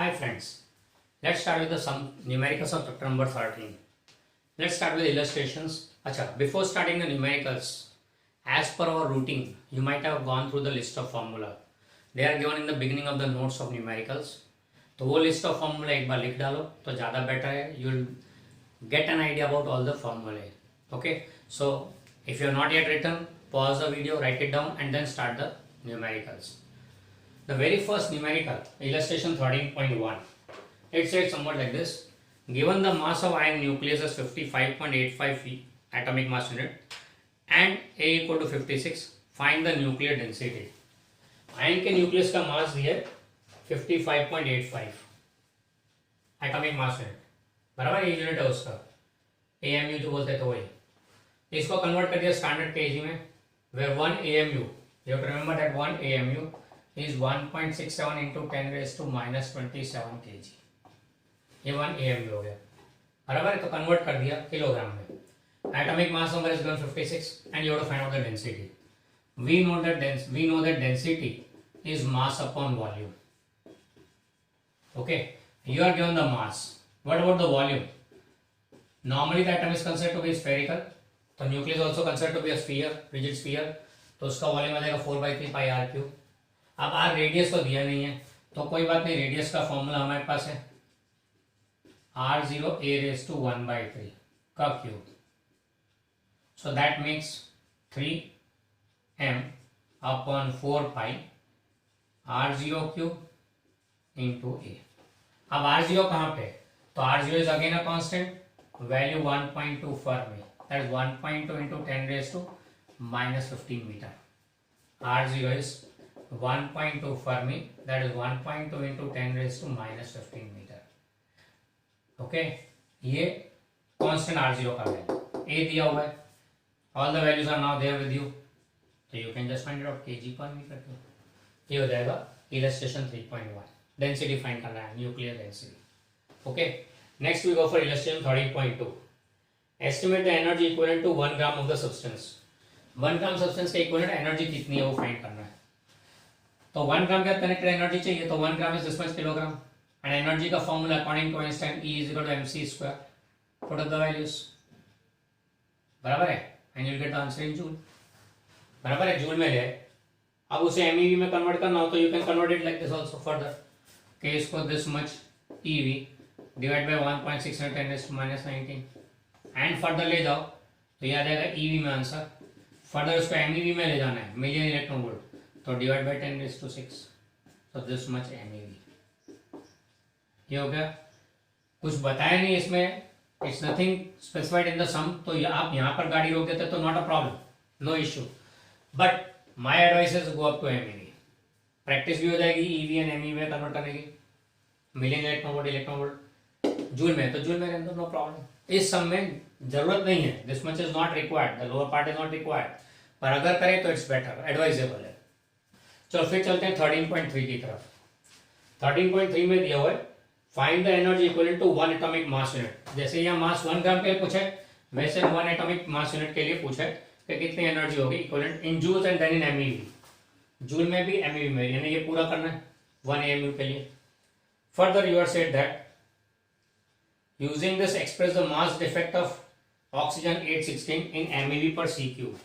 Hi friends, let's start with the sum numericals of chapter number 13. Let's start with illustrations. Acha, before starting the numericals, as per our routine, you might have gone through the list of formula. They are given in the beginning of the notes of numericals. तो वो list of formula एक बार लिख डालो तो ज़्यादा better है. You'll get an idea about all the formulae. Okay, so if you have not yet written, pause the video, write it down, and then start the numericals. The very first numerical, illustration 13.1, it says somewhat like this. Given the mass of iron nucleus as 55.85 atomic mass unit and A equal to 56, find the nuclear density. Ion के nucleus का मास दिया 55.85 atomic mass unit, बराबर ये unit है उसका, AMU जो बोलते हैं तो वही. इसको कन्वर्ट कर दिया स्टैंडर्ड केजी में, where 1 AMU, you have to remember that 1 AMU is 1.67 into 10 raised to minus 27 kg. ये 1 AMU हो गया, बराबर है. तो कन्वर्ट कर दिया किलोग्राम में. Atomic mass number is given 56 and you have to find out the density. We know that density is mass upon volume. Okay, you are given the mass. What about the volume? Normally the atom is considered to be spherical, तो nucleus is also considered to be a sphere, rigid sphere. तो उसका volume आ जाएगा 4/3 पाई are cube. अब are radius तो दिया नहीं है तो कोई बात नहीं, रेडियस का फॉर्मूला हमारे पास है r0 a raised to 1/3 का cube. So that makes 3m upon 4 pi r0 cube into a. अब r0 कहाँ पे, तो r0 is again a constant, value 1.2 Fermi, that is 1.2 into 10 raised to minus 15 meter. r0 is 1.2 Fermi, that is 1.2 into 10 raised to minus 15 meter. Okay, ये constant r0 का value a दिया हुआ है. All the values are now there with you, so you can just find it out kg per meter. ये हो जाएगा illustration 3.1. Density find करना है, nuclear density. Okay, next we go for illustration 13.2. Estimate the energy equivalent to 1 gram of the substance. 1 gram substance के equivalent energy कितनी है वो find करना है. तो 1 ग्राम का कनेक्टेड एनर्जी चाहिए, तो 1 gram is this much kilogram. And energy का formula according to Einstein E is equal to mc square. Put up the values, बराबर है, and you will get the answer in joule. बराबर है, joule में ले. अब उसे MeV में कन्वर्ट करना हो तो you can convert it like this also further. के इसको this much EV divide by 1.6 10 to minus 19 and further ले जाओ तो ये आ जाएगा EV में आंसर. फर्दर उसको MeV में ले जाना है, मिलियन इलेक्ट्रॉन वोल्ट, तो डिवाइड बाय 10 to 6, तो दिस मच MeV. ये हो गया. कुछ बताया नहीं इसमें, it's nothing specified in the sum. तो आप यहाँ पर गाड़ी रोक देते तो not a problem, no issue. But my advice is go up to MeV. Practice भी हो जाएगी EV एंड MeV में कन्वर्ट करने की. मिलियन इलेक्ट्रॉन वोल्ट जूल में, तो जूल में रहने दो, नो प्रॉब्लम. इस सम में जरूरत नहीं है, this much is not required, the lower part is not required, पर अगर करें तो इट्स बेटर, एडवाइजेबल है. चलो फिर चलते हैं 13.3 की तरफ. 13.3 में दिया हुआ है find the energy equivalent to 1 atomic mass unit. जैसे यहाँ मास 1 ग्राम के लिए पूछा है, वैसे 1 एटॉमिक मास यूनिट के लिए पूछा है कि कितनी एनर्जी होगी equivalent in joules and then in MeV. Joule में भी MeV में, यानी ये पूरा करना है 1 AMU के लिए. Further you are said that using this express the mass defect of oxygen 816 in MeV per C cube.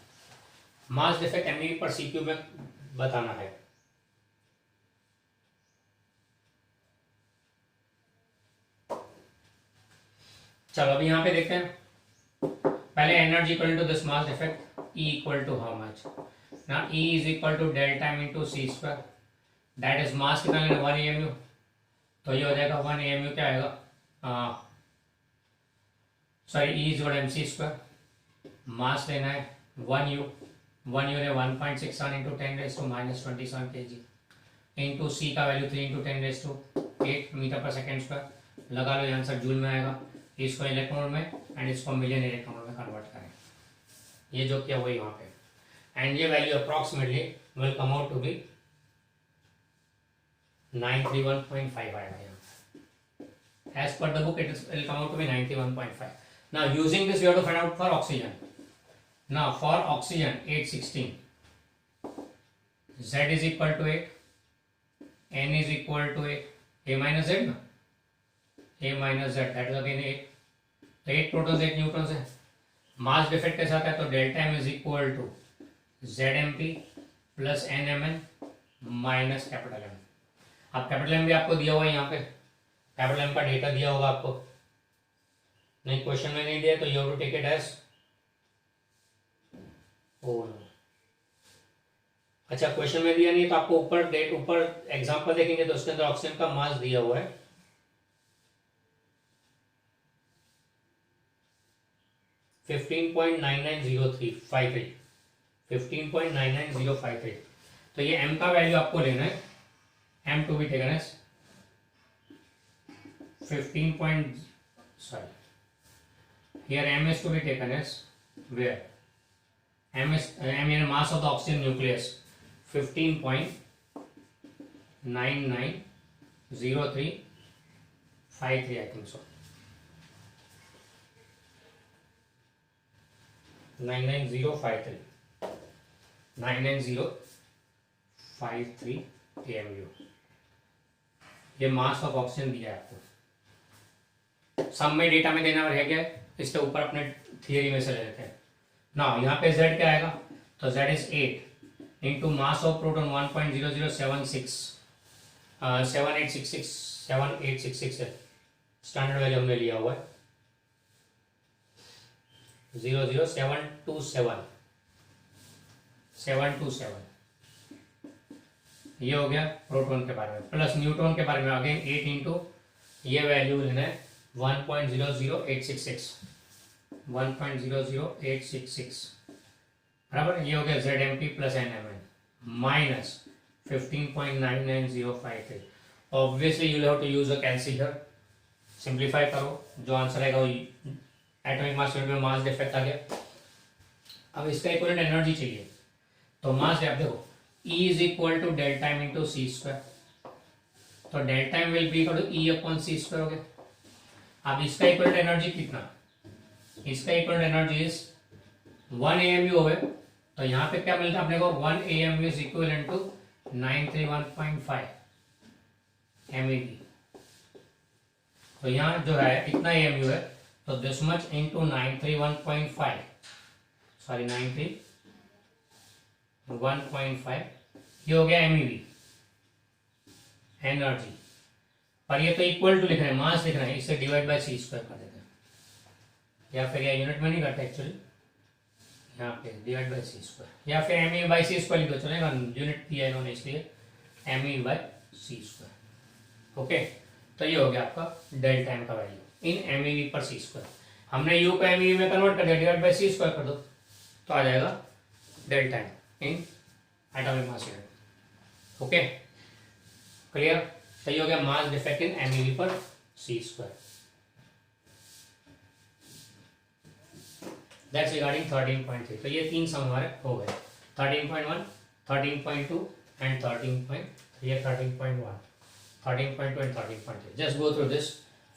Mass defect MeV per C cube में बताना है. चलो अभी यहाँ पे देखते हैं. पहले energy equal to this mass defect, E equal to how much. ना E is equal to delta m into C square, that is mass कितना लेना 1 AMU. तो ये हो जाएगा 1 AMU क्या आएगा, sorry E is equal to mc square. Mass लेना है 1U ने 1.67 into 10 raise to minus 27 kg into C का value 3 into 10 raise to 8 metre पर सेकेंड स्क्वायर. लगा लो, ये आंसर जूल में आएगा. इसको इलेक्ट्रॉन में एंड इसको मिलियन इलेक्ट्रॉन में कन्वर्ट करें, ये जो किया वही वहाँ पे. एंड ये value approximately will come out to be 931.5 आएगा यहाँ. As per the book, it will come out to be 91.5. Now, using this, you have to find out for oxygen. Now, for oxygen 816, Z is equal to 8, N is equal to 8, A minus Z ना, A minus Z that is again 8, तो 8 protons 8 neutrons है। Mass defect के साथ है तो delta M is equal to ZMP plus NMN minus capital M. अब capital M भी आपको दिया हुआ है यहाँ पे, कैपिटल एम का डेटा दिया होगा आपको, नहीं क्वेश्चन में नहीं दिया तो you have to take it as oh no. अच्छा क्वेश्चन में दिया नहीं तो आपको ऊपर डेट ऊपर एग्जांपल देखेंगे तो उसके अंदर ऑक्सीजन का मास दिया हुआ है 15.99053, 15.99053। तो ये m का वैल्यू आपको लेना है, m to be taken as 15 here m is to be taken as where m यानी mass of the oxygen nucleus 15.990353 I think so 99053 AMU ये मास ऑफ ऑक्सीजन दिया है आपको। सब में डेटा में देना रह गया है, इसके ऊपर अपने थियरी में से ले लेते हैं ना। यहाँ पे z क्या आएगा, तो z is 8 into mass of proton 1.0076 7866 है, स्टैंडर्ड वैल्यू हमने लिया हुआ है 00727 ये हो गया प्रोटॉन के बारे में। प्लस न्यूट्रॉन के बारे में अगेन 8 इंटू ये वैल्यू लेना है 1.00866 बराबर। ये हो गया ZMP plus NMN minus 15.99053। Obviously you have to use a calculator, simplify करो, जो आंसर आएगा वो एटॉमिक मास यूनिट में मास डिफेक्ट आ गया। अब इसका इक्विवेलेंट एनर्जी चाहिए, तो मास आप देखो E is equal to delta M into C square, तो delta M will be equal to E upon C square हो गया। अब इसका इक्विवेलेंट एनर्जी कितना, इसका इक्विवेलेंट एनर्जी इज 1 AMU हो गए, तो यहाँ पे क्या मिलता है अपने को 1 AMU is equivalent to 931.5 MeV। तो यहाँ जो है इतना AMU है, तो दिस मच इंटू 931.5 सॉरी 931.5 ये हो गया MeV एनर्जी। पर ये तो इक्वल टू लिख रहे हैं, मास लिख रहे हैं, इससे डिवाइड बाय सी स्क्वायर कर देते हैं, या फिर ये यूनिट में नहीं करते एक्चुअली, यहाँ पे डिवाइड बाय सी स्क्वायर, या फिर MeV बाय सी स्क्वायर लिख दो, चलेगा, यूनिट दिया इन्होंने इसलिए MeV बाय सी स्क्वायर। ओके, तो ये हो गया आपका डेल्टा एम का वैल्यू इन MeV पर सी स्क्वायर। हमने यू को MeV में कन्वर्ट कर दिया, डिवाइड बाय सी स्क्वायर कर दो तो आ जाएगा delta M in atomic mass unit. Okay clear, सही हो गया मास डिफेक्ट इन MeV पर सी स्क्वायर। That's regarding 13.3। तो ये तीन सम हमारे हो गए, 13.1, 13.2 एंड 13.3 या 13.1, 13.2 and 13.3। Just go through this,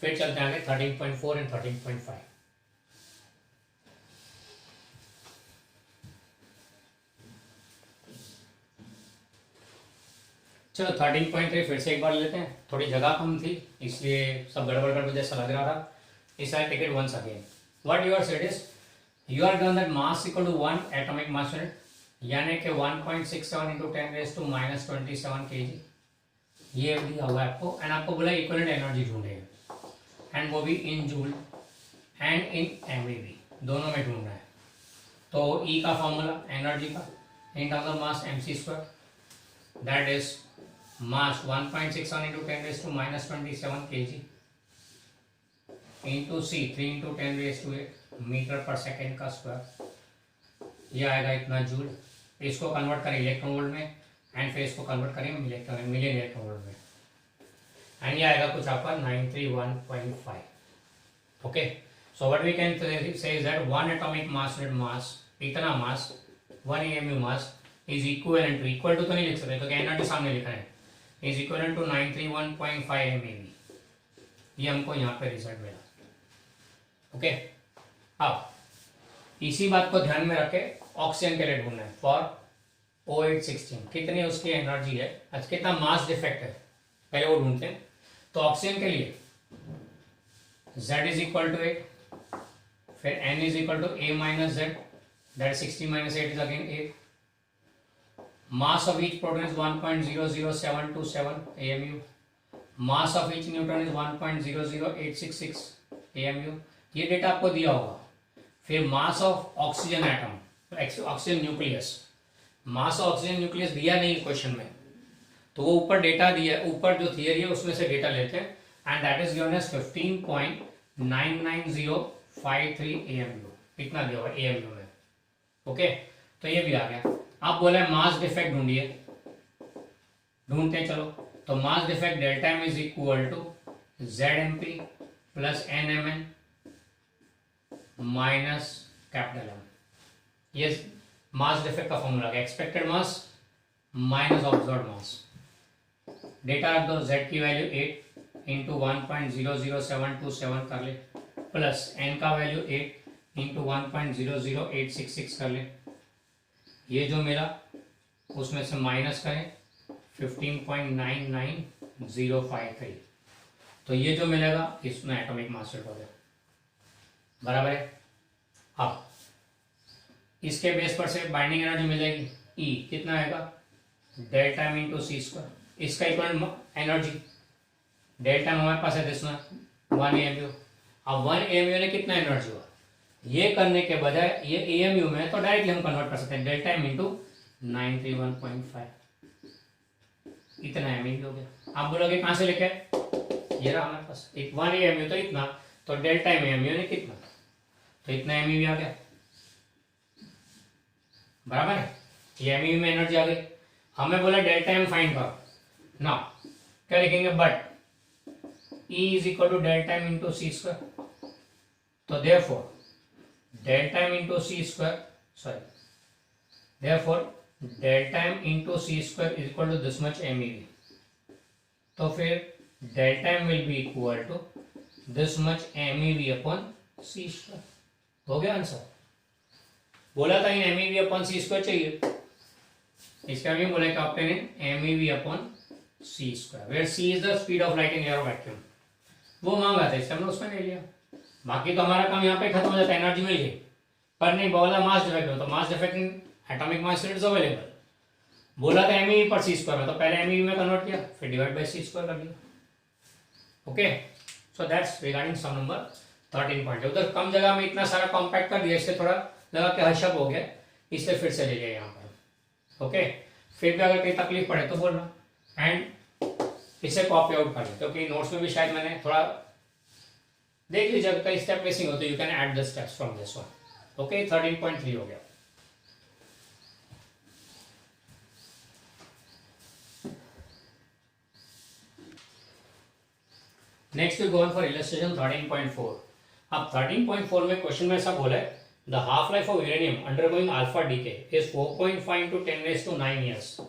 फिर चलते हैं आगे 13.4 एंड 13.5। चलो 13.3 फिर से एक बार लेते हैं, थोड़ी जगह कम थी इसलिए सब गड़बड़ गड़बड़ जैसा लग रहा था। Is I take it once again. What you are said is you are given that mass equal to 1 atomic mass unit, यानी कि 1.67 इंटू 10⁻⁻27 kg ये दिया हुआ है आपको, एंड आपको बोला इक्विवेलेंट एनर्जी ढूंढे, एंड वो भी in joule and in MeV दोनों में ढूंढना है। तो E का फॉर्मूला एनर्जी का in terms of mass mc², that is mass 1.61 into 10⁻⁻27 kg into C 3 into 10⁸ metre पर सेकेंड का स्क्वायर, ये आएगा इतना जूल। इसको कन्वर्ट करें इलेक्ट्रॉन वोल्ट में, एंड फिर इसको कन्वर्ट करें मिलियन इलेक्ट्रॉन वोल्ट में, एंड ये आएगा कुछ आपका 931.5। Okay, so what we can say is that 1 atomic mass unit mass, इतना mass 1 AMU mass is equivalent to, equal to तो नहीं लिख सकते क्योंकि एनर्जी सामने लिखा है, इज इक्विवेलेंट टू 931.5 MeV। ये हमको यहाँ पे रिजल्ट मिला। ओके, अब इसी बात को ध्यान में रखे ऑक्सीजन के लिए ढूंढना है फॉर O816 कितनी उसकी एनर्जी है, अच्छा कितना मास डिफेक्ट है, पहले वो ढूंढते हैं। तो ऑक्सीजन के लिए Z इज इक्वल टू 8, फिर N is equal to A minus Z, that 60 minus 8 is again 8. Mass of each proton is 1.00727 AMU. Mass of each neutron is 1.00866 AMU. ये डेटा आपको दिया होगा. फिर mass of oxygen atom, oxygen nucleus, mass of oxygen nucleus दिया नहीं question में, तो वो ऊपर डेटा दिया, ऊपर जो थियरी है उसमें से डेटा लेते हैं, and that is given as 15.99053 AMU. इतना दिया हुआ AMU में. ओके, तो ये भी आ गया. आप बोला मास डिफेक्ट ढूंढिए, ढूंढते चलो. तो mass defect delta M is equal to ZMP plus NMN minus capital M. ये मास डिफेक्ट का फॉर्मूला है. Expected mass minus observed mass. Data रख दो. Z की वैल्यू 8 इंटू 1.00727 कर ले, प्लस N का वैल्यू 8 इंटू 1.00866 कर ले. ये जो मिला उसमें से माइनस करें 15.99053. तो ये जो मिलेगा इसमें एटॉमिक मास हो गया. बराबर है. अब इसके बेस पर से बाइंडिंग एनर्जी मिल जाएगी. E कितना आएगा? Delta M into C square. इसका इक्वल एनर्जी डेल्टा एम हमारे पास है दिस 1 AMU. अब 1 AMU ने कितना एनर्जी हुआ, ये करने के बजाय ये AMU में तो डायरेक्टली हम कन्वर्ट कर सकते हैं. डेल्टा एम इंटू 931.5, इतना AMU हो गया. आप बोलोगे कहां से लेके, ये रहा हमारे पास 1 AMU, तो इतना, तो डेल्टा एम AMU ने कितना, तो इतना AMU आ गया. बराबर है. ये AMU में एनर्जी आ गई. हमें बोला डेल्टा एम फाइंड करो ना, क्या लिखेंगे, but E is equal to delta M into C square. तो therefore delta M into C square, sorry, therefore delta M into C square is equal to this much MEV. तो फिर delta M will be equal to this much MEV upon C square. हो गया answer. बोला था in MEV upon C square चाहिए, इसका भी बोला कि obtain MEV upon C square, where C is the speed of light in air vacuum. वो मांगा था, इससे हमने उसमें ले लिया. बाकी तो हमारा काम यहाँ पे खत्म हो जाता है. एनर्जी मिल गई, पर नहीं बोला मास डिफेक्ट हो, तो mass defect in atomic mass unit available. बोला था MEV पर सी स्क्वायर में, तो पहले MEV में कन्वर्ट किया, फिर डिवाइड बाय सी स्क्वायर कर दिया. Okay, so that's regarding some number 13 point. उधर कम जगह में इतना सारा कॉम्पैक्ट कर दिया, इससे थोड़ा लगा कि हर्षप हो गया, इसलिए फिर से ले लिया यहाँ पर. ओके, फिर भी अगर कहीं तकलीफ पड़े तो बोलना, एंड इसे कॉपी आउट कर लो, क्योंकि नोट्स में भी शायद मैंने थोड़ा देख लीजिए, अगर कई स्टेप मिसिंग हो तो you can add the steps from this one. Okay, 13.3 हो गया. Next we go on for illustration 13.4. अब 13.4 में क्वेश्चन में ऐसा बोला है, the half life of uranium undergoing alpha decay is 4.5 into 10⁻⁹ years.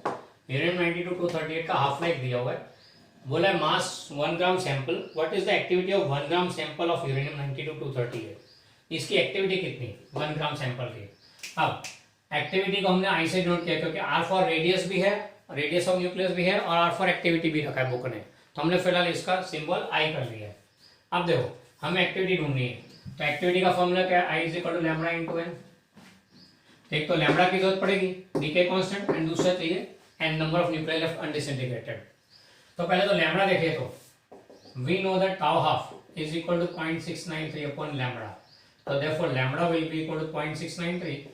Uranium 92-238 का हाफ लाइफ दिया हुआ है. बोला है mass 1 gram sample, what is the activity of 1 gram sample of uranium 92-238. इसकी एक्टिविटी कितनी 1 ग्राम सैंपल की. अब एक्टिविटी को हमने आई से नोट किया, क्योंकि आर फॉर रेडियस भी है, रेडियस ऑफ न्यूक्लियस भी है, और आर फॉर एक्टिविटी भी रखा है बुक ने, तो हमने फिलहाल इसका सिंबल आई कर लिया है. अब देखो हमें एक्टिविटी ढूंढनी है, तो एक्टिविटी का फॉर्मूला क्या है, I is equal to lambda into N. एक तो लैम्बडा की जरूरत पड़ेगी, डीके कांस्टेंट, एंड दूसरा चाहिए N number of nuclear left undisintegrated. तो पहले तो लैम्बडा देखिए, तो we know that tau half is equal to 0.693 upon lambda. तो therefore lambda will be equal to 0.693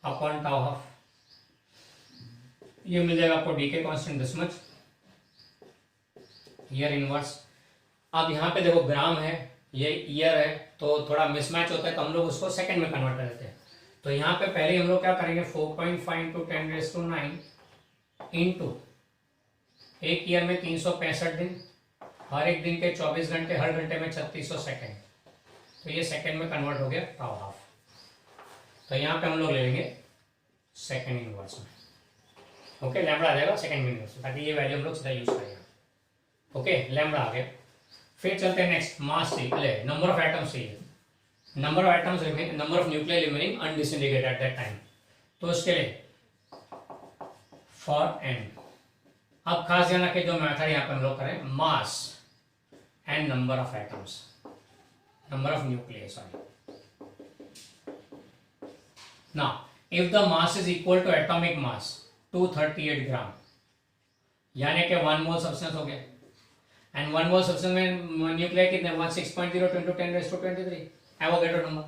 upon tau half. ये मिल जाएगा आपको decay constant this much, year inverse. अब यहाँ पे देखो ग्राम है, ये ईयर है, तो थोड़ा मिसमैच होता है, तो हम लोग उसको सेकंड में कन्वर्ट कर देते हैं. तो यहाँ पे पहले हम लोग क्या करेंगे, 4.5 into 10⁻⁹ इंटू एक ईयर में 365 दिन, हर एक दिन के 24 घंटे, हर घंटे में 3600 सेकेंड. तो ये सेकेंड में कन्वर्ट हो गया टाउ हाफ. तो यहाँ पे हम लोग ले लेंगे सेकेंड इनवर्स में. ओके, लैम्बडा आ जाएगा सेकेंड में इनवर्स, ताकि ये वैल्यू हम लोग सीधा यूज करेंगे. ओके, लैम्बडा आ गया. फिर चलते हैं नेक्स्ट, मास चाहिए, नंबर ऑफ एटम्स चाहिए, number of atoms remaining, number of nuclear remaining undisintegrated at that time. तो उसके लिए फॉर एन. अब खास ध्यान रखें जो मेथड यहाँ पे हम लोग करें, मास and number of atoms, number of nuclei, sorry. Now if the mass is equal to atomic mass 238 ग्राम, यानी कि 1 मोल सब्सटेंस हो गया, एंड 1 मोल सब्सटेंस में न्यूक्लियर कितने 16.02 × 10⁻23 एवोगैड्रो नंबर।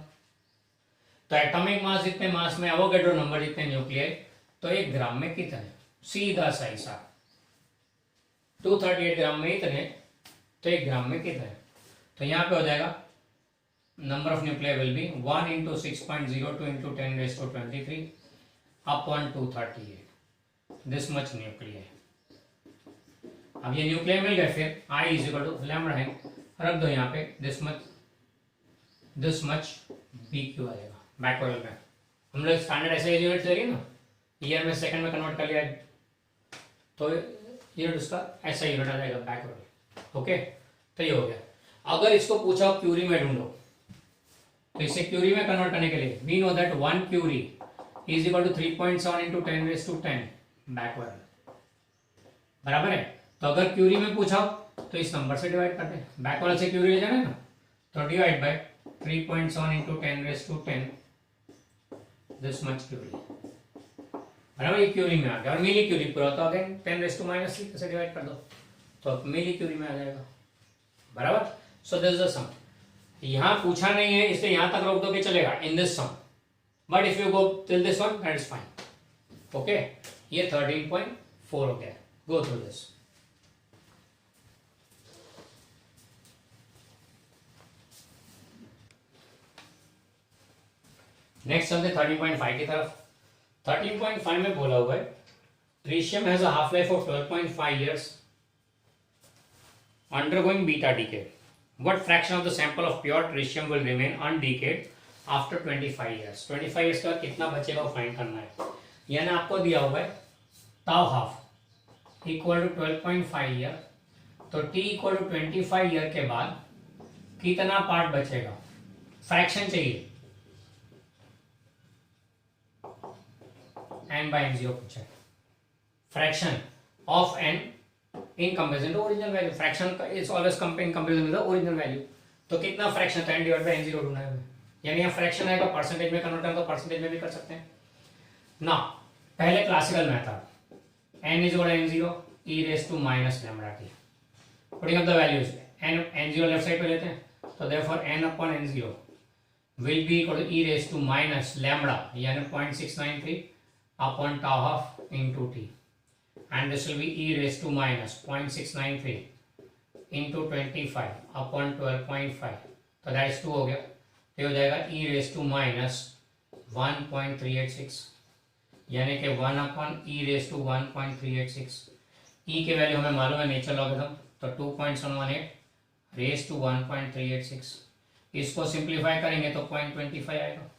तो एटॉमिक मास जितने मास में एवोगैड्रो नंबर जितने न्यूक्लियर, तो 1 ग्राम में कितने, सीधा सा हिसाब, 238 ग्राम में इतने, तो 1 ग्राम में कितने, तो यहाँ पे हो जाएगा number of nuclei will be 1 × 6.02 × 10⁻23 upon 238, this much nuclei। अब ये न्यूक्लियर मिल गए, फिर I is equal to lambda है, रख दो यहाँ पे, दिस मच BQ आएगा बैकवर्ड में। हम लोग स्टैंडर्ड ऐसे यूनिट लेंगे ना, ईयर में सेकंड में कन्वर्ट कर लिया, तो यूनिट उसका ऐसा यूनिट आ जाएगा बैकवर्ड। ओके, तो ये हो गया। अगर इसको पूछा क्यूरी में ढूंढो, तो इसे क्यूरी में कन्वर्ट करने के लिए we know that 1 curie is equal to 3.7 × 10⁻10 becquerel, बराबर है। तो अगर क्यूरी में पूछा तो इस नंबर से डिवाइड करते हैं, बैकवर्ड से क्यूरी ले जाना है ना, तो divide by 3.7 × 10⁻10 this much curie, बराबर। ये क्यूरी में आ गया, और मिली क्यूरी पूरा तो अगेन 10⁻³ से डिवाइड कर दो, तो मिली क्यूरी में आ जाएगा, बराबर। सो दिस इज द सम। यहां पूछा नहीं है इसलिए यहां तक रोक दो कि चलेगा in this sum, but if you go till this one that is fine. Okay, ये 13.4 हो गया। Go through this. नेक्स्ट चलते 13.5 की तरफ। 13.5 में बोला हुआ है tritium has a half life of 12.5 years undergoing beta decay. What fraction of the sample of pure tritium will remain undecayed after 25 years? 25 years के बाद कितना बचेगा वो फाइंड करना है। यानी आपको दिया हुआ है ताउ हाफ इक्वल टू 12.5 ईयर, तो टी इक्वल टू 25 ईयर के बाद कितना पार्ट बचेगा, फ्रैक्शन चाहिए, n by n0 पूछा है, fraction of n in comparison to original value, fraction is always in comparison with the original value। तो कितना फ्रैक्शन था n divided by n0 ढूंढना है, यानी यहाँ फ्रैक्शन आएगा, परसेंटेज में कन्वर्ट करना तो परसेंटेज में भी कर सकते हैं ना। पहले classical method n is equal to n0 e raised to minus lambda t, putting up the values, n0 left side पे लेते हैं, तो therefore n upon n0 will be equal to e raised to minus lambda यानी 0.693 upon tau half into t, and this will be e raised to minus 0.693 into 25 upon 12.5, तो that is 2 हो गया, तो हो जाएगा e raised to minus 1.386, यानी कि 1 upon e raised to 1.386। e के वैल्यू हमें मालूम है नेचर लॉगरिथम, तो 2.718 raised to 1.386, इसको सिंप्लीफाई करेंगे तो 0.25 आएगा।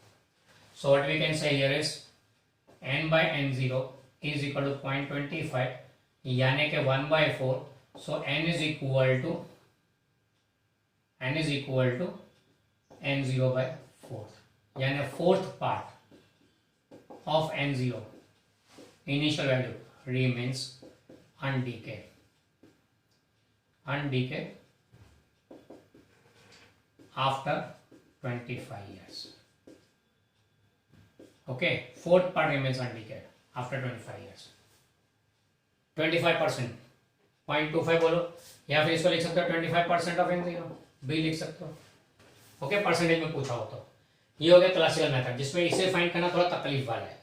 So what we can say here is n by n0 is equal to 0.25 यानी कि 1/4, so n is equal to n0 by 4, यानी fourth part of n0 initial value remains undecayed after 25 years। okay, fourth part remains undecayed after 25 years। 25%, 0.25 बोलो, या फिर इसको लिख सकते हो 25% ऑफ n0 भी लिख सकते हो। ओके, परसेंटेज में पूछा हो तो ये हो गया क्लासिकल मेथड, जिसमें इसे फाइंड करना थोड़ा तकलीफ वाला है।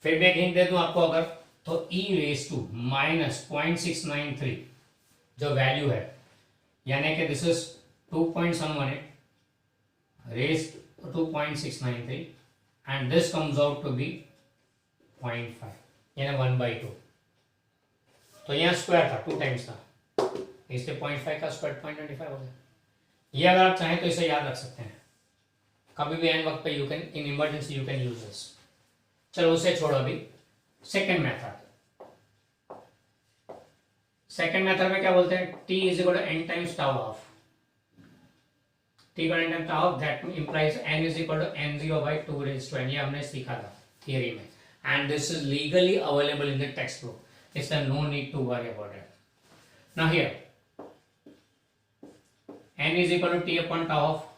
फिर मैं एक हिंट दे दूं आपको, अगर तो e रेज टू माइनस 0.693 जो वैल्यू है, यानी कि this is 2.718 raise 2.693 and this comes out to be 0.5 यानी 1/2, तो यहाँ स्क्वायर था 2 टाइम्स था, इसलिए 0.5 का स्क्वायर 0.25 हो गया। ये अगर आप चाहें तो इसे याद रख सकते हैं, कभी भी एन वक्त पे you can in emergency you can use this. चलो उसे छोड़ो, अभी सेकेंड मेथड में क्या बोलते हैं, t is equal to n times tau of, t equal to n times tau of, that implies n is equal to n0 by 2 raised to n, ये हमने सीखा था थियरी में, and this is legally available in the text book, इसलिए no need to worry about it. Now here n is equal to T upon tau of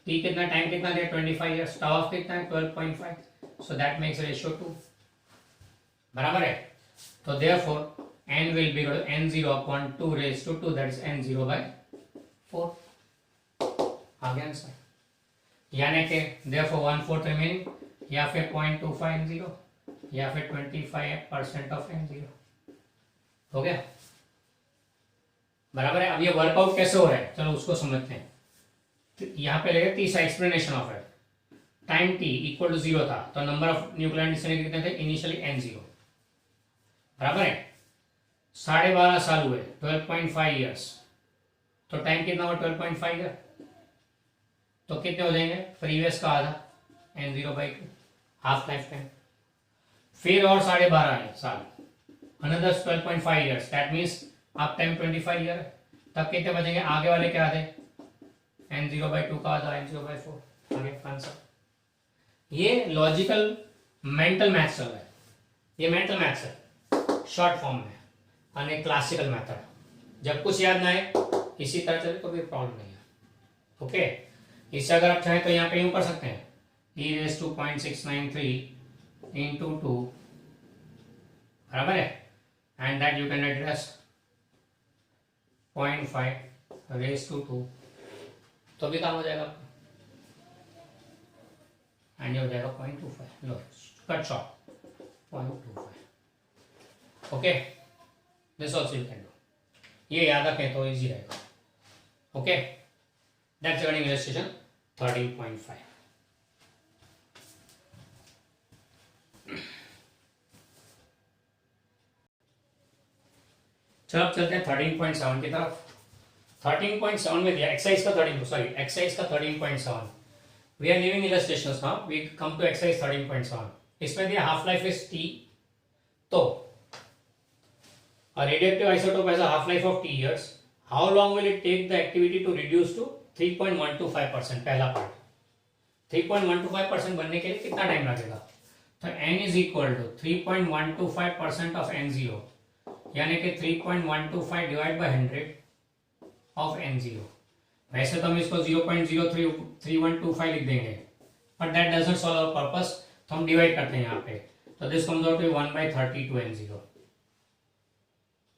T कितना time कितना दिया 25 years tau of कितना है 12.5 so that makes ratio 2 बराबर है तो therefore n will be equal to n0 upon 2 raised to 2 that is n0 by 4 आ गया answer यानी कि therefore 1/4 रिमेनिंग या फिर 0.25 n0 या फिर 25% ऑफ n0 हो गया बराबर है। अब ये वर्कआउट कैसे हो रहा है चलो उसको समझते हैं। तो यहाँ पे लेगा तीसरा explanation of it time t equal to 0 था तो नंबर ऑफ न्यूक्लियर डिस्टेंस कितने थे इनिशियली n0 बराबर है 12.5 साल हुए 12.5 ईयर्स तो टाइम कितना हुआ 12.5 ईयर तो कितने हो जाएंगे प्रीवियस का आधा n0/2 हाफ लाइफ टाइम फिर और 12.5 साल अनदर 12.5 ईयर्स दैट मींस आप टाइम 25 ईयर तब कितने बचेंगे आगे वाले क्या आधे n0/2 का आधा n0/4 आगे आंसर। ये लॉजिकल मेंटल मैथ्स चल रहा है ये मेंटल मैथ्स है शॉर्ट फॉर्म में और क्लासिकल मेथड जब कुछ याद ना आए इसी तरह चले तो भी प्रॉब्लम नहीं है ओके। इससे अगर आप चाहें तो यहाँ पे यूं कर सकते हैं e⁻⁶693 into 2 बराबर है and that you can write as 0.5 raised to 2 तो भी काम हो जाएगा एंड ये हो जाएगा 0.25 लो cut short 0.25 okay this also you can do ये याद रखें तो इजी रहेगा ओके। That's regarding illustration 13.5। चलो अब चलते हैं 13.7 की तरफ। 13.7 में दिया एक्सरसाइज का 13.7 we are living illustrations now we come to exercise 13.7 इसमें दिया हाफ लाइफ इज टी तो a radioactive isotope has a half life of t years how long will it take the activity to reduce to 3.125% पहला part 3.125% बनने के लिए कितना time लगेगा तो n is equal to 3.125% of n0 यानी कि 3.125 डिवाइड बाय 100 ऑफ n0 वैसे तो हम इसको 0.03125 लिख देंगे but that doesn't solve our purpose तो हम डिवाइड करते हैं यहाँ पे तो this comes out to 1/30 to n0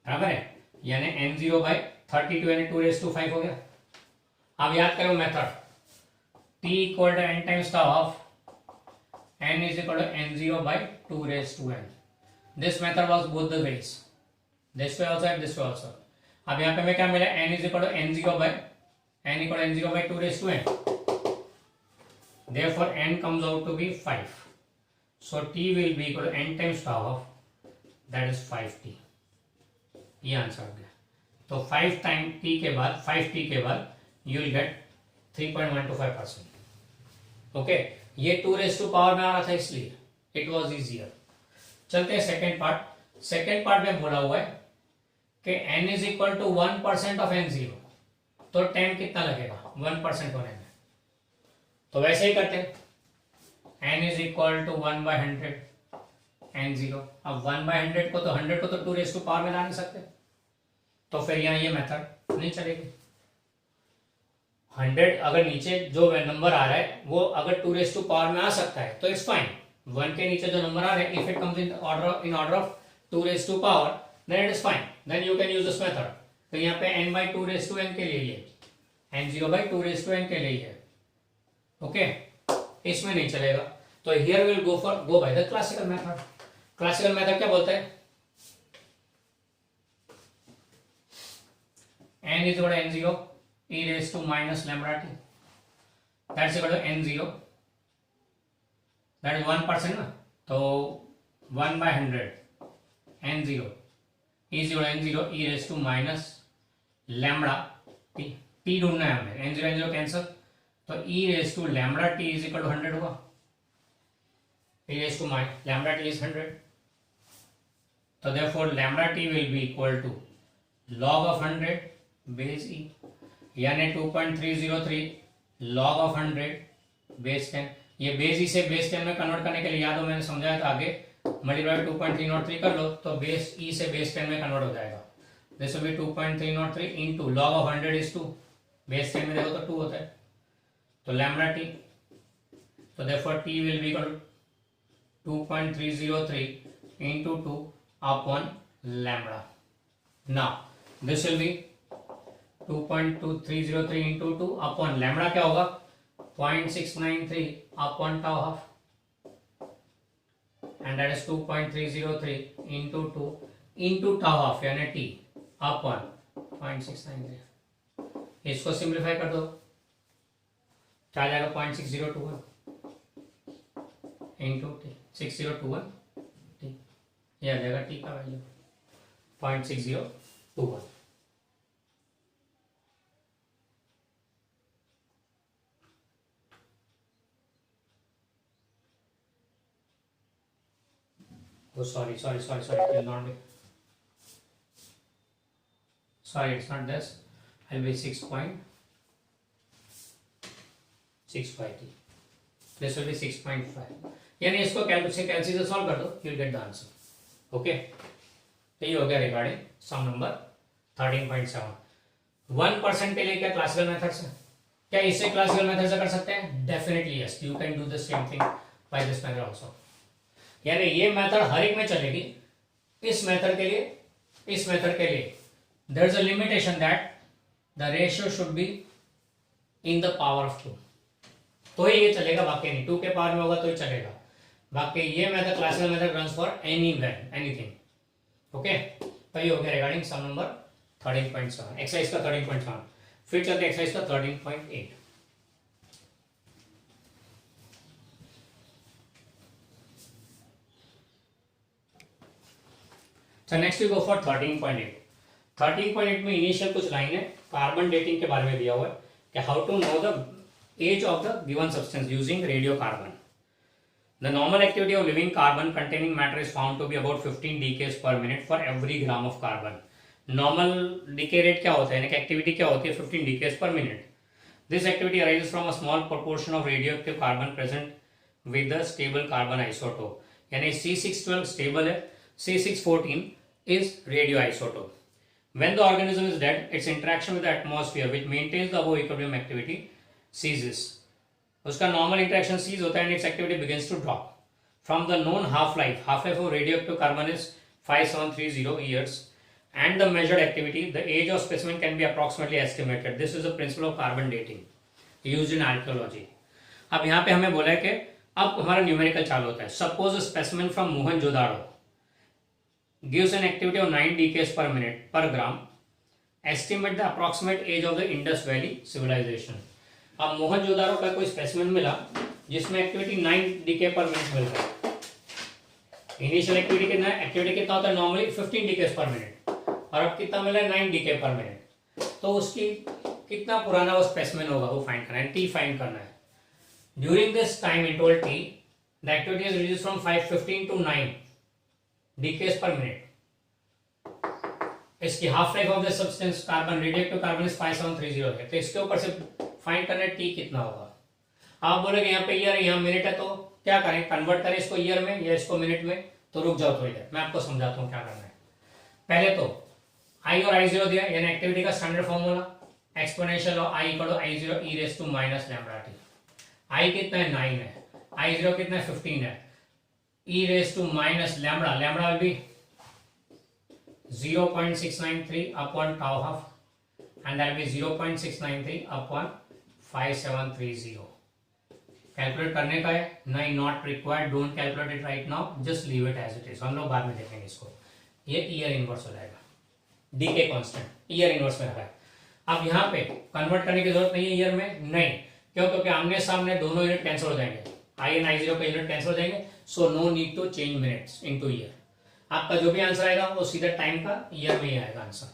बराबर है यानी n0/32 यानी 2⁵ हो गया। अब याद करो method t equal to n times tau of n is equal to n0/2⁵n this method was both the ways this way also and this way also. अब यहाँ पे हमें क्या मिला n is equal to n0/2⁵n therefore n comes out to be 5 so t will be equal to n times tau of that is 5t ये answer हो गया। तो 5 टाइम t के बाद 5t के बाद यू विल गेट 3.125% ओके। ये 2⁻² में आ रहा था इसलिए इट वाज इजियर। चलते हैं सेकंड पार्ट में बोला हुआ है कि n is equal to 1% of n0 तो टाइम कितना लगेगा 1% होने में तो वैसे ही करते हैं n is equal to 1/100 n0 अब 1/100 को तो 100 को तो 2⁻² में ला नहीं सकते तो फिर यहाँ ये मेथड नहीं चलेगी। 100 अगर नीचे जो नंबर आ रहा है वो अगर 2⁻² में आ सकता है तो इट्स फाइन 1 के नीचे जो नंबर आ रहे हैं if it comes in order of 2⁻² then it is fine then you can use this method तो यहाँ पे n/2⁻n के लिए ये n0/2⁻n के लिए है ओके इसमें नहीं चलेगा तो here we'll go by the classical method। Classical method क्या बोलता है n is equal to n0 e raised to minus lambda t that's equal to n0 that is 1% ना तो 1/100 n0 is equal to n0 e raised to minus lambda t t ढूंढना है हमें n0 n0 cancel तो e raised to lambda t is equal to 100 होगा e raised to lambda t is 100 तो therefore lambda t will be equal to log of 100 base e यानी 2.303 log of 100 base 10 ये base ई से base 10 में convert करने के लिए याद हो मैंने समझाया था आगे मल्टीप्लाई 2.303 कर लो तो बेस ई से बेस 10 में कन्वर्ट हो जाएगा this will be 2.303 into log of 100 is 2 base 10 में देखो तो 2 होता है, तो लैम्बडा टी, तो therefore t will be equal to 2.303 into 2 upon lambda. Now this will be 2.2303 into 2 upon lambda क्या होगा 0.693 upon tau half, and that is 2.303 into 2 into tau half यानी t upon 0.693. इसको सिंप्लीफाई कर दो, क्या आ जाएगा 0.6021 into T, 6021 T, यह आ जाएगा टी का value 0.6021. Oh, sorry, it will not be. Sorry, it's not this. I'll be 6.65 t. This will be 6.5. यानी इसको कैलसी से सॉल्व कर दो, you'll get the answer. Okay? तो ये हो गया रिगार्डिंग सम नंबर 13.7. 1% के लिए क्या क्लासिकल मेथड से, क्या इसे क्लासिकल मेथड से कर सकते हैं? Definitely yes, you can do the same thing by this method also. यानी ये मेथड हर एक में चलेगी. इस मेथड के लिए, इस मेथड के लिए there is a limitation that the ratio should be in the power of 2, तो ही ये चलेगा, बाकी नहीं. 2 के पावर में होगा तो ही चलेगा. बाकी ये method classical method runs for any value anything. Okay, तो ये हो गया रिगार्डिंग सम नंबर 13.7, एक्सरसाइज का 13.7. फिर चलते एक्सरसाइज का 13.8. So next we go for 13.8. 13.8 में इनिशियल कुछ लाइन है कार्बन डेटिंग के बारे में दिया हुआ है कि how to know the age of the given substance using radiocarbon. The normal activity of living carbon containing matter is found to be about 15 decays per minute for every gram of carbon. Normal decay rate क्या होता है, यानी activity क्या होती है 15 decays per minute. This activity arises from a small proportion of radioactive carbon present with the stable carbon isotope. यानी C612 stable है, C614 is radioisotope. When the organism is dead, its interaction with the atmosphere, which maintains the above equilibrium activity, ceases. उसका normal interaction cease होता है and its activity begins to drop. From the known half-life, half-life of radioactive carbon is 5730 years, and the measured activity, the age of specimen can be approximately estimated. This is the principle of carbon dating used in archaeology. अब यहाँ पे हमें बोला है कि अब हमारा numerical चालू होता है. Suppose a specimen from Mohenjo-daro gives an activity of 9 decays per minute per gram. Estimate the approximate age of the Indus Valley civilization. अब मोहनजोदारो का कोई स्पेसिमेन मिला जिसमें एक्टिविटी 9 डीके पर मिनट मिल रहा है. इनिशियल एक्टिविटी कितना होता है नॉर्मली 15 डीकेस पर मिनट, और अब कितना मिला है 9 डीके पर मिनट. तो उसकी कितना पुराना वो स्पेसिमेन होगा वो फाइंड करना है, टी फाइंड करना है. During this time interval T the activity is reduced from 515 to 9 decays per minute. इसकी half life of the substance carbon radioactive carbon is 5730 है. तो इसके ऊपर से फाइंड करना है टी कितना होगा. आप बोलोगे यहाँ पे ईयर है यहाँ मिनट है, तो क्या करें, कन्वर्ट करें इसको ईयर में या इसको मिनट में. तो रुक जाओ थोड़ी देर, मैं आपको समझाता हूँ क्या करना है. पहले तो आई और I0 दिया, यानी एक्टिविटी का standard formula exponential of I equal to I0 e raise to minus lambda t. I कितना है 9 है, I0 कितना है 15 है, e raised to minus lambda will be 0.693 upon tau half, and that will be 0.693 upon 5730. Calculate करने का है नहीं, not required, don't calculate it right now, just leave it as it is. हम लोग बाद में देखेंगे इसको. ये ईयर इनवर्स हो जाएगा, डी के कॉन्स्टेंट ईयर इनवर्स में रखा है. अब यहाँ पे कन्वर्ट करने की जरूरत नहीं है ईयर में, नहीं क्यों, क्योंकि आमने सामने दोनों यूनिट कैंसिल हो जाएंगे, I and I0 का यूनिट कैंसिल हो जाएंगे. So no need to change minutes into year. आपका जो भी आंसर आएगा वो सीधा टाइम का ईयर में ही आएगा answer.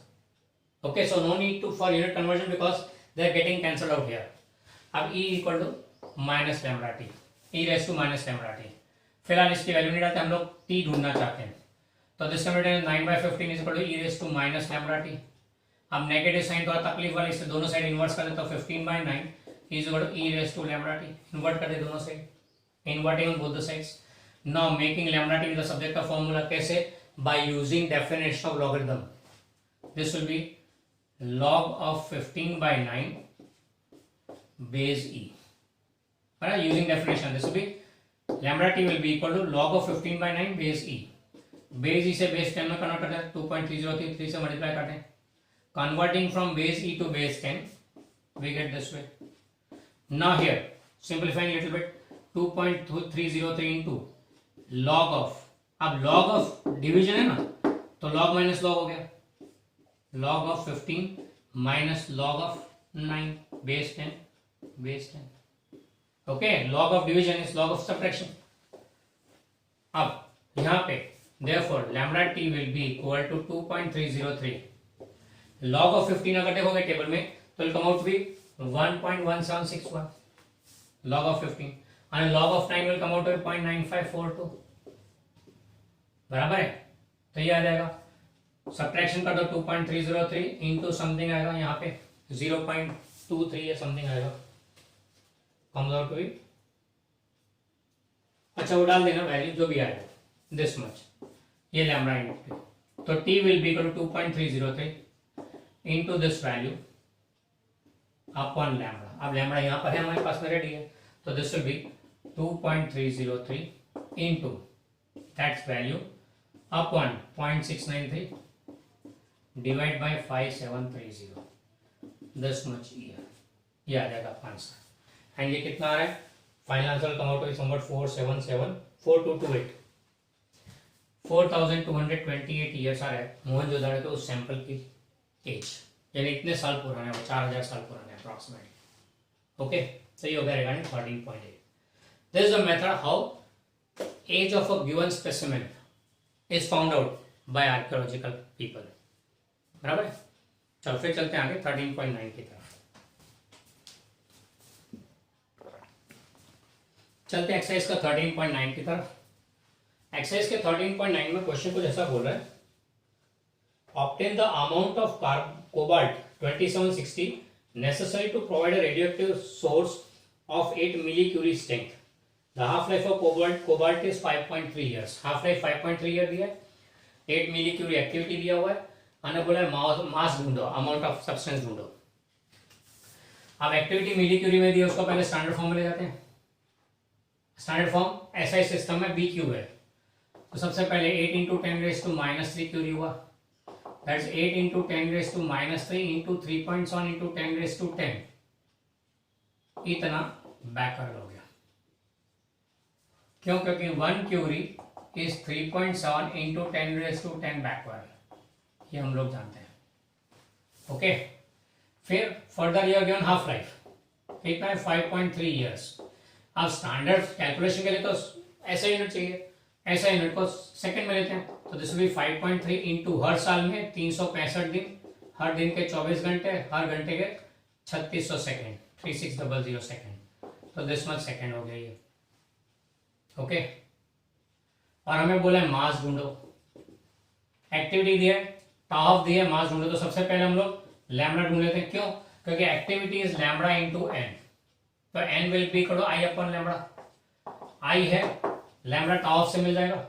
Okay, so no need to for unit conversion because they are getting cancelled out here. अब E equal to minus lambda t, e raise to minus lambda t. फिलहाल इसकी वैल्यू नहीं डालते, हम लोग टी ढूंढना चाहते हैं. तो this 9/15 is equal to E raise to minus lambda t. अब नेगेटिव साइन थोड़ा तकलीफ वाली, इससे दोनों साइड इन्वर्स कर दे तो 15/9 is equal to E raise to lambda T. Invert कर दे दोनों side, inverting on both the sides. Now making lambda T with the subject of formula कैसे, by using definition of logarithm. This will be log of 15/9 base E. Alright, using definition, this will be lambda t will be equal to log of 15 by 9 base E. Base E से base 10 में convert करते हैं, 2.3033 से multiply करते हैं. Converting from base E to base 10, we get this way. Now here, simplifying a little bit, 2.303 into log of, अब log of division है ना, तो log minus log हो गया. Log of 15 minus log of 9 base 10 base 10. Okay, log of division is log of subtraction. अब यहाँ पे therefore lambda t will be equal to 2.303. log of 15 अगर देखोगे टेबल में तो will come out to be 1.1761 log of 15 and log of 9 will come out to be 0.9542. बराबर है, तो ये आ जाएगा. सब्ट्रैक्शन कर दो 2.303 इंटू समथिंग आएगा यहाँ पे 0.23 या समथिंग आएगा, कम्स आउट टू बी, अच्छा वो डाल देना वैल्यू जो भी आएगा, दिस मच, ये लैम्बडा इंटू, तो t will be equal to 2.303 into this value upon lambda. अब लैम्बडा यहाँ पर है हमारे पास में रेडी है, तो this will be 2.303 into that's value upon 0.693 divide by 5730, this much year, ये आ जाएगा आंसर. एंड ये कितना आ रहा है, final answer come out to somewhat 4774228, 4228 years आ रहा है मोहनजोदड़ो के उस सैंपल की एज, यानी इतने साल पुराना है वो, 4000 साल पुराना है अप्रॉक्सीमेटली. ओके, तो ये हो गया regarding 13.8. This is the method how age of a given specimen is found out by archaeological people. बराबर है, चलो फिर चलते हैं आगे 13.9 की तरफ. चलते हैं एक्सरसाइज का 13.9 की तरफ. एक्सरसाइज के 13.9 में क्वेश्चन कुछ ऐसा बोल रहा है, obtain the amount of cobalt 2760 necessary to provide a radioactive source of 8 millicurie strength. The half life of cobalt is 5.3 years. Half life 5.3 year दिया है, 8 मिलीक्यूरी एक्टिविटी दिया हुआ है, और बोला है मास ढूंढो, अमाउंट ऑफ सब्सटेंस ढूंढो. अब एक्टिविटी मिलीक्यूरी में दिया, उसको पहले स्टैंडर्ड फॉर्म में ले जाते हैं. स्टैंडर्ड फॉर्म एसआई सिस्टम में बी क्यू है, तो सबसे पहले 8 इंटू 10⁻³ क्यूरी हुआ, that is 8 into 10⁻³ into 3.7 into 10⁻10, इतना बैकवर्ड हो गया. क्यों? क्योंकि 1 क्यूरी इज 3.7 इंटू 10⁻10 बैकवर्ड, ये हम लोग जानते हैं. ओके, फिर further year given half life कितना है 5.3 ईयर्स. अब स्टैंडर्ड कैलकुलेशन के लिए तो ऐसा यूनिट चाहिए, ऐसा यूनिट को सेकंड में लेते हैं, तो दिस विल बी 5.3 इंटू हर साल में 365 दिन, हर दिन के 24 घंटे, हर घंटे के 3600 सेकेंड, 3600 सेकेंड, तो दिस मच सेकेंड हो गया ये. ओके, और हमें बोला है मास ढूंढो, एक्टिविटी दिया है, टाफ दिया है, मास ढूंढो. तो सबसे पहले हम लोग लैम्बडा ढूंढ लेते हैं. क्यों? क्योंकि activity is lambda into N, तो एन विल बी करो आई अपॉन लैम्बडा. आई है, लैम्बडा टाउ हाफ से मिल जाएगा,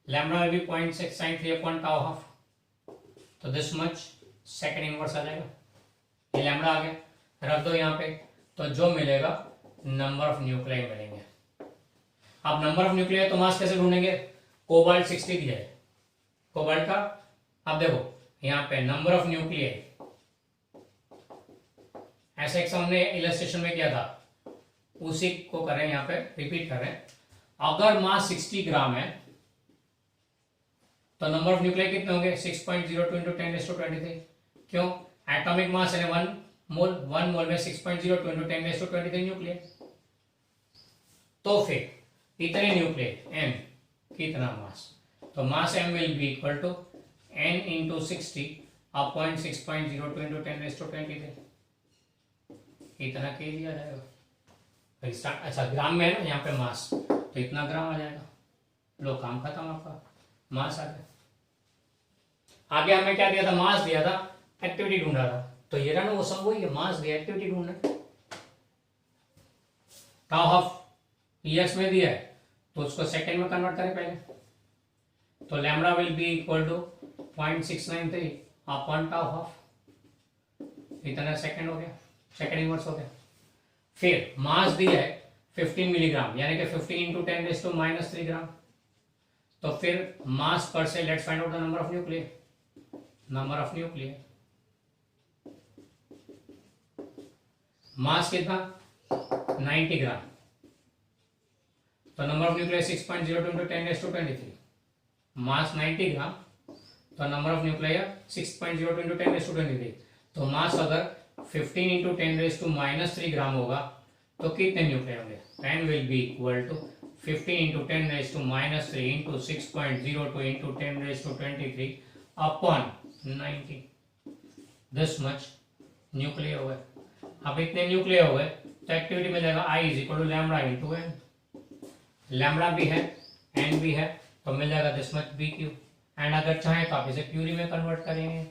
lambda will B 0.693 upon tau half, तो दिस मच सेकंड इनवर्स आ जाएगा. ये लैम्बडा आ गया, रख दो यहाँ पे, तो जो मिलेगा नंबर ऑफ न्यूक्लियाई मिलेंगे. अब नंबर ऑफ न्यूक्लियाई तो मास कैसे ढूंढेंगे, कोबाल्ट 60 दिया है कोबाल्ट का. अब देखो यहाँ पे नंबर ऑफ न्यूक्लियाई, ऐसे एक हमने इलस्ट्रेशन में किया था, उसी को कर रहे हैं, यहाँ पे रिपीट कर रहे हैं. अगर मास 60 ग्राम है तो नंबर ऑफ न्यूक्लियाई कितने होंगे 6.02 इंटू 10⁻23. क्यों? एटॉमिक मास है 1 मोल, 1 मोल में 6.02 इंटू 10⁻23 न्यूक्लियाई. तो फिर इतने न्यूक्लियाई एम, कितना मास, तो mass M will be equal to n into 60 upon 6.02 into 10⁻23, इतना के लिया जाएगा. अच्छा ग्राम में है ना यहाँ पे मास, तो इतना ग्राम आ जाएगा. लो काम खत्म आपका, मास आ गया. आगे हमें क्या दिया था, मास दिया था, एक्टिविटी ढूंढा था, तो ये रहा ना वो सब वही है, मास दिया एक्टिविटी ढूंढना. टाउ हाफ ईयर्स में दिया है, तो उसको सेकंड में कन्वर्ट करें पहले, तो lambda will be equal to 0.693 upon tau half, इतना सेकंड हो गया, सेकंड इनवर्स हो गया. फिर मास दिया है 15 मिलीग्राम यानी कि 15 इंटू 10⁻³ ग्राम। तो फिर मास पर से let's find out the number of nuclear. Mass कितना 90 ग्राम, तो number of nuclear 6.02 into 10⁻23। Mass 90 gram, तो नंबर ऑफ न्यूक्लियर 6.02 इंटू 10⁻23। तो मास अगर 15 इंटू 10⁻³ ग्राम होगा तो कितने न्यूक्लियर होंगे? 10 will be equal to 15 into 10⁻³ into 6.02 into 10⁻23 upon 90। This much nuclear हो गए। अब इतने न्यूक्लियर हो गए तो एक्टिविटी में जाएगा I is equal to lambda into N. Lambda भी है एन भी है तो मिल जाएगा this much B Q. And अगर चाहे तो आप इसे क्यूरी में कन्वर्ट करेंगे।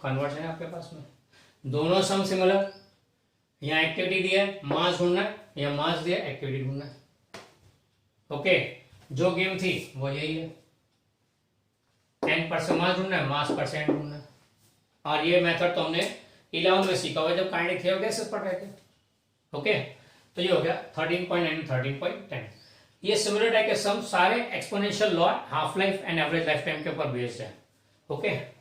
कन्वर्शन है आपके पास में, दोनों सम सिमिलर। यहाँ एक्टिविटी दिया है मास ढूंढना है, या मास दिया एक्टिविटी ढूंढना है। ओके, जो गेम थी वो यही है, एन पर से मास ढूंढना है, मास पर से एन ढूंढना है। और ये मेथड तो हमने 11th में सीखा हुआ जब काइनेटिक थियरी गैसेस पढ़ रहे थे। ओके, तो ये हो गया 13.9 13.10। ये सिमिलर टाइप के सम सारे exponential law, half life and average life time के ऊपर बेस्ड है। ओके।